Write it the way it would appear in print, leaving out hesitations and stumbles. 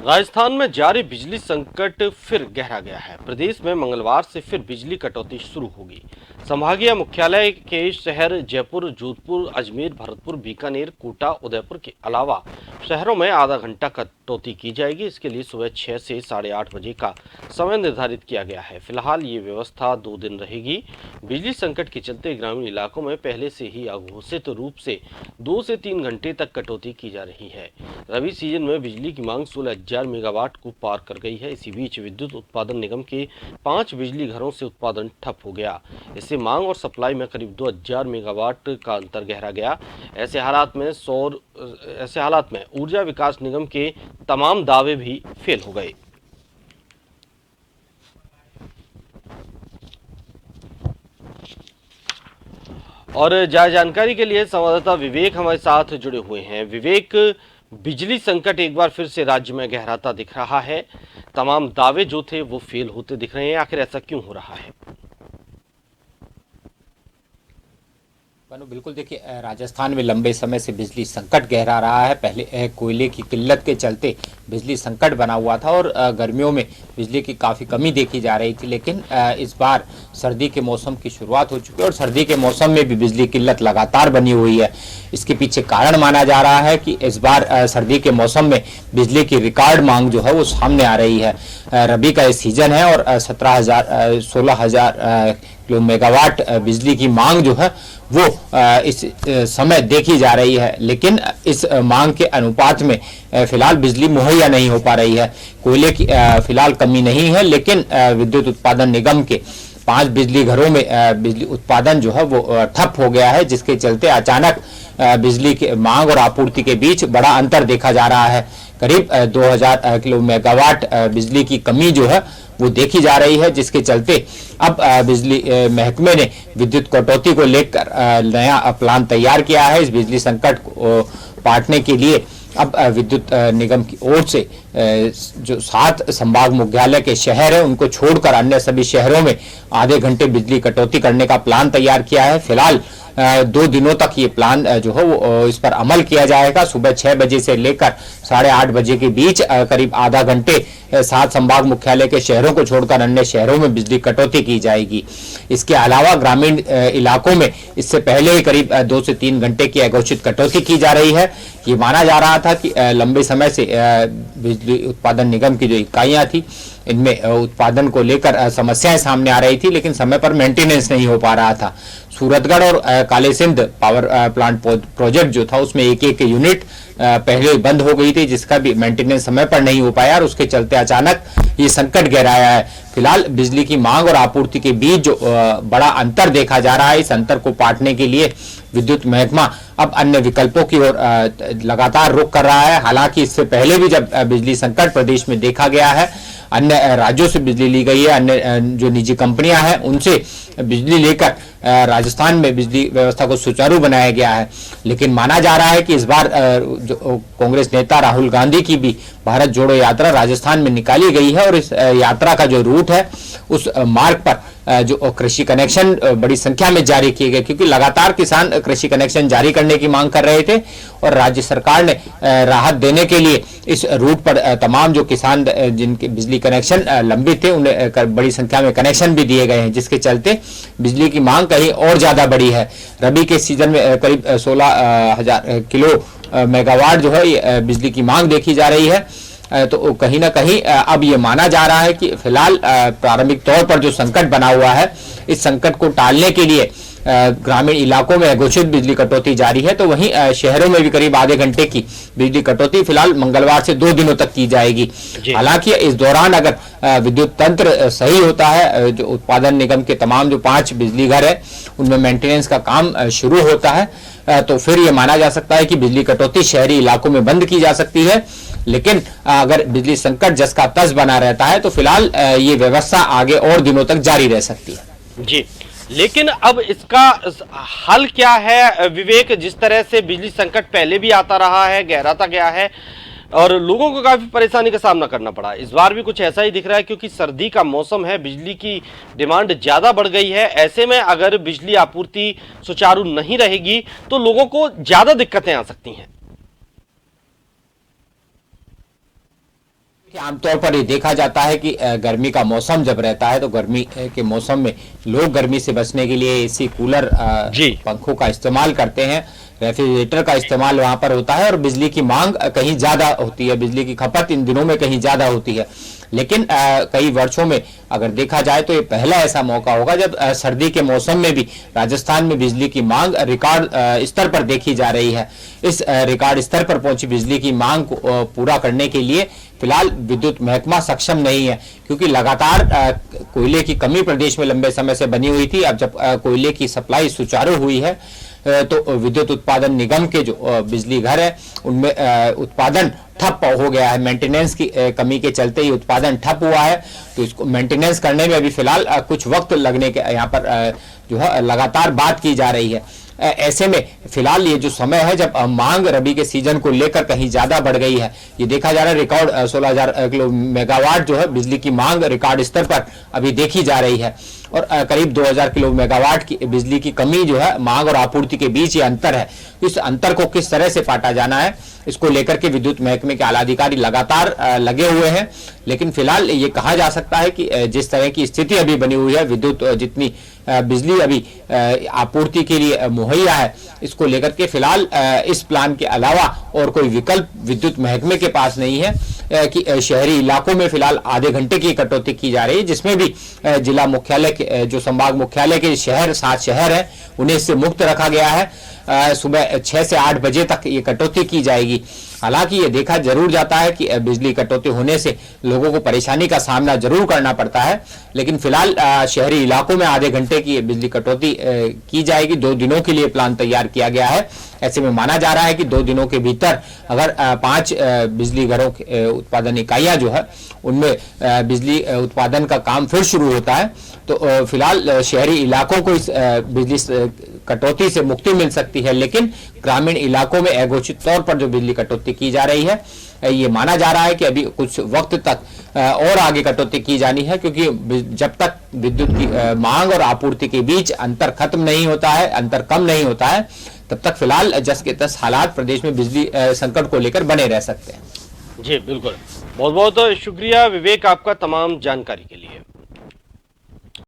राजस्थान में जारी बिजली संकट फिर गहरा गया है। प्रदेश में मंगलवार से फिर बिजली कटौती शुरू होगी। संभागीय मुख्यालय के शहर जयपुर, जोधपुर, अजमेर, भरतपुर, बीकानेर, कोटा, उदयपुर के अलावा शहरों में आधा घंटा कटौती की जाएगी। इसके लिए सुबह 6 से 8:30 बजे का समय निर्धारित किया गया है। फिलहाल ये व्यवस्था 2 दिन रहेगी। बिजली संकट के चलते ग्रामीण इलाकों में पहले से ही अघोषित रूप से 2 से 3 घंटे तक कटौती की जा रही है। रबी सीजन में बिजली की मांग 16,000 मेगावाट को पार कर गई है। इसी बीच विद्युत उत्पादन निगम के 5 बिजली घरों से उत्पादन ठप हो गया। इससे मांग और सप्लाई में करीब 2,000 मेगावाट का अंतर गहरा गया। ऐसे हालात में ऊर्जा विकास निगम के तमाम दावे भी फेल हो गए। और ज्यादा जानकारी के लिए संवाददाता विवेक हमारे साथ जुड़े हुए हैं। विवेक, बिजली संकट एक बार फिर से राज्य में गहराता दिख रहा है। तमाम दावे जो थे वो फेल होते दिख रहे हैं। आखिर ऐसा क्यों हो रहा है? बिल्कुल, देखिए, राजस्थान में लंबे समय से बिजली संकट गहरा रहा है। पहले कोयले की किल्लत के चलते बिजली संकट बना हुआ था और गर्मियों में बिजली की काफ़ी कमी देखी जा रही थी, लेकिन इस बार सर्दी के मौसम की शुरुआत हो चुकी है और सर्दी के मौसम में भी बिजली किल्लत लगातार बनी हुई है। इसके पीछे कारण माना जा रहा है कि इस बार सर्दी के मौसम में बिजली की रिकॉर्ड मांग जो है वो सामने आ रही है। रबी का ये सीजन है और 16,000 किलो मेगावाट बिजली की मांग जो है वो इस समय देखी जा रही है, लेकिन इस मांग के अनुपात में फिलहाल बिजली मुहैया नहीं हो पा रही है। कोयले की फिलहाल कमी नहीं है, लेकिन विद्युत उत्पादन निगम के 5 बिजली घरों में बिजली उत्पादन जो है वो ठप हो गया है, जिसके चलते अचानक बिजली के मांग और आपूर्ति के बीच बड़ा अंतर देखा जा रहा है। करीब 2,000 किलो मेगावाट बिजली की कमी जो है वो देखी जा रही है, जिसके चलते अब बिजली महकमे ने विद्युत कटौती को लेकर नया प्लान तैयार किया है। इस बिजली संकट को पाटने के लिए अब विद्युत निगम की ओर से जो 7 संभाग मुख्यालय के शहर हैं उनको छोड़कर अन्य सभी शहरों में आधे घंटे बिजली कटौती करने का प्लान तैयार किया है। फिलहाल 2 दिनों तक ये प्लान जो है वो इस पर अमल किया जाएगा। सुबह 6 बजे से लेकर 8:30 बजे के बीच करीब आधा घंटे 7 संभाग मुख्यालय के शहरों को छोड़कर अन्य शहरों में बिजली कटौती की जाएगी। इसके अलावा ग्रामीण इलाकों में इससे पहले ही करीब 2 से 3 घंटे की अघोषित कटौती की जा रही है। ये माना जा रहा था कि लंबे समय से बिजली उत्पादन निगम की जो इकाइयां थी इनमें उत्पादन को लेकर समस्याएं सामने आ रही थी, लेकिन समय पर मेंटेनेंस नहीं हो पा रहा था। सूरतगढ़ और कालीसिंध पावर प्लांट प्रोजेक्ट जो था उसमें एक यूनिट पहले बंद हो गई थी, जिसका भी मेंटेनेंस समय पर नहीं हो पाया और उसके चलते अचानक ये संकट गहराया है। फिलहाल बिजली की मांग और आपूर्ति के बीच जो बड़ा अंतर देखा जा रहा है, इस अंतर को पाटने के लिए विद्युत महकमा अब अन्य विकल्पों की ओर लगातार रुख कर रहा है। हालांकि इससे पहले भी जब बिजली संकट प्रदेश में देखा गया है, अन्य राज्यों से बिजली ली गई है, अन्य जो निजी कंपनियां हैं उनसे बिजली लेकर राजस्थान में बिजली व्यवस्था को सुचारू बनाया गया है। लेकिन माना जा रहा है कि इस बार जो कांग्रेस नेता राहुल गांधी की भी भारत जोड़ो यात्रा राजस्थान में निकाली गई है और इस यात्रा का जो रूट है उस मार्ग पर जो कृषि कनेक्शन बड़ी संख्या में जारी किए गए, क्योंकि लगातार किसान कृषि कनेक्शन जारी करने की मांग कर रहे थे और राज्य सरकार ने राहत देने के लिए इस रूट पर तमाम जो किसान जिनके बिजली कनेक्शन लंबित थे उन्हें बड़ी संख्या में कनेक्शन भी दिए गए हैं, जिसके चलते बिजली की मांग कहीं और ज्यादा बढ़ी है। रबी के सीजन में करीब 16,000 किलो मेगावाट जो है बिजली की मांग देखी जा रही है। तो कहीं ना कहीं अब ये माना जा रहा है कि फिलहाल प्रारंभिक तौर पर जो संकट बना हुआ है, इस संकट को टालने के लिए ग्रामीण इलाकों में घोषित बिजली कटौती जारी है, तो वहीं शहरों में भी करीब आधे घंटे की बिजली कटौती फिलहाल मंगलवार से 2 दिनों तक की जाएगी। हालांकि इस दौरान अगर विद्युत तंत्र सही होता है, जो उत्पादन निगम के तमाम जो 5 बिजली घर है उनमें मेंटेनेंस का काम शुरू होता है, तो फिर ये माना जा सकता है कि बिजली कटौती शहरी इलाकों में बंद की जा सकती है। लेकिन अगर बिजली संकट जस का तस बना रहता है तो फिलहाल ये व्यवस्था आगे और दिनों तक जारी रह सकती है। जी, लेकिन अब इसका हल क्या है विवेक? जिस तरह से बिजली संकट पहले भी आता रहा है, गहराता गया है और लोगों को काफी परेशानी का सामना करना पड़ा, इस बार भी कुछ ऐसा ही दिख रहा है, क्योंकि सर्दी का मौसम है, बिजली की डिमांड ज्यादा बढ़ गई है। ऐसे में अगर बिजली आपूर्ति सुचारू नहीं रहेगी तो लोगों को ज्यादा दिक्कतें आ सकती हैं। कि आमतौर पर ये देखा जाता है कि गर्मी का मौसम जब रहता है तो गर्मी के मौसम में लोग गर्मी से बचने के लिए एसी, कूलर, जी। पंखों का इस्तेमाल करते हैं, रेफ्रिजरेटर का इस्तेमाल वहां पर होता है और बिजली की मांग कहीं ज्यादा होती है, बिजली की खपत इन दिनों में कहीं ज्यादा होती है। लेकिन कई वर्षों में अगर देखा जाए तो ये पहला ऐसा मौका होगा जब सर्दी के मौसम में भी राजस्थान में बिजली की मांग रिकॉर्ड स्तर पर देखी जा रही है। इस रिकॉर्ड स्तर पर पहुंची बिजली की मांग को पूरा करने के लिए फिलहाल विद्युत महकमा सक्षम नहीं है, क्योंकि लगातार कोयले की कमी प्रदेश में लंबे समय से बनी हुई थी। अब जब कोयले की सप्लाई सुचारू हुई है तो विद्युत उत्पादन निगम के जो बिजली घर है उनमें उत्पादन ठप हो गया है। मेंटेनेंस की कमी के चलते ही उत्पादन ठप हुआ है, तो इसको मेंटेनेंस करने में अभी फिलहाल कुछ वक्त लगने के यहाँ पर जो है लगातार बात की जा रही है। ऐसे में फिलहाल ये जो समय है जब मांग रबी के सीजन को लेकर कहीं ज्यादा बढ़ गई है, ये देखा जा रहा है रिकॉर्ड 16,000 किलो मेगावाट जो है बिजली की मांग रिकॉर्ड स्तर पर अभी देखी जा रही है और करीब 2,000 किलो मेगावाट की बिजली की कमी जो है मांग और आपूर्ति के बीच ये अंतर है। इस अंतर को किस तरह से पाटा जाना है, इसको लेकर के विद्युत महकमे के आला अधिकारी लगातार लगे हुए हैं। लेकिन फिलहाल ये कहा जा सकता है कि जिस तरह की स्थिति अभी बनी हुई है, विद्युत जितनी बिजली अभी आपूर्ति के लिए मुहैया है, इसको लेकर के फिलहाल इस प्लान के अलावा और कोई विकल्प विद्युत महकमे के पास नहीं है कि शहरी इलाकों में फिलहाल आधे घंटे की कटौती की जा रही है, जिसमें भी जिला मुख्यालय के जो संभाग मुख्यालय के शहर 7 शहर है उन्हें इससे मुक्त रखा गया है। सुबह 6 से 8 बजे तक ये कटौती की जाएगी। हालांकि ये देखा जरूर जाता है कि बिजली कटौती होने से लोगों को परेशानी का सामना जरूर करना पड़ता है, लेकिन फिलहाल शहरी इलाकों में आधे घंटे की बिजली कटौती की जाएगी। 2 दिनों के लिए प्लान तैयार किया गया है। ऐसे में माना जा रहा है कि 2 दिनों के भीतर अगर 5 बिजली घरों की उत्पादन इकाइयां जो है उनमें बिजली उत्पादन का काम फिर शुरू होता है तो फिलहाल शहरी इलाकों को इस बिजली कटौती से मुक्ति मिल सकती है। लेकिन ग्रामीण इलाकों में अघोषित तौर पर जो बिजली कटौती की जा रही है, ये माना जा रहा है कि अभी कुछ वक्त तक और आगे कटौती की जानी है, क्योंकि जब तक विद्युत की मांग और आपूर्ति के बीच अंतर खत्म नहीं होता है, अंतर कम नहीं होता है, तब तक फिलहाल जस के तस हालात प्रदेश में बिजली संकट को लेकर बने रह सकते हैं। जी बिल्कुल, बहुत बहुत शुक्रिया विवेक आपका तमाम जानकारी के लिए।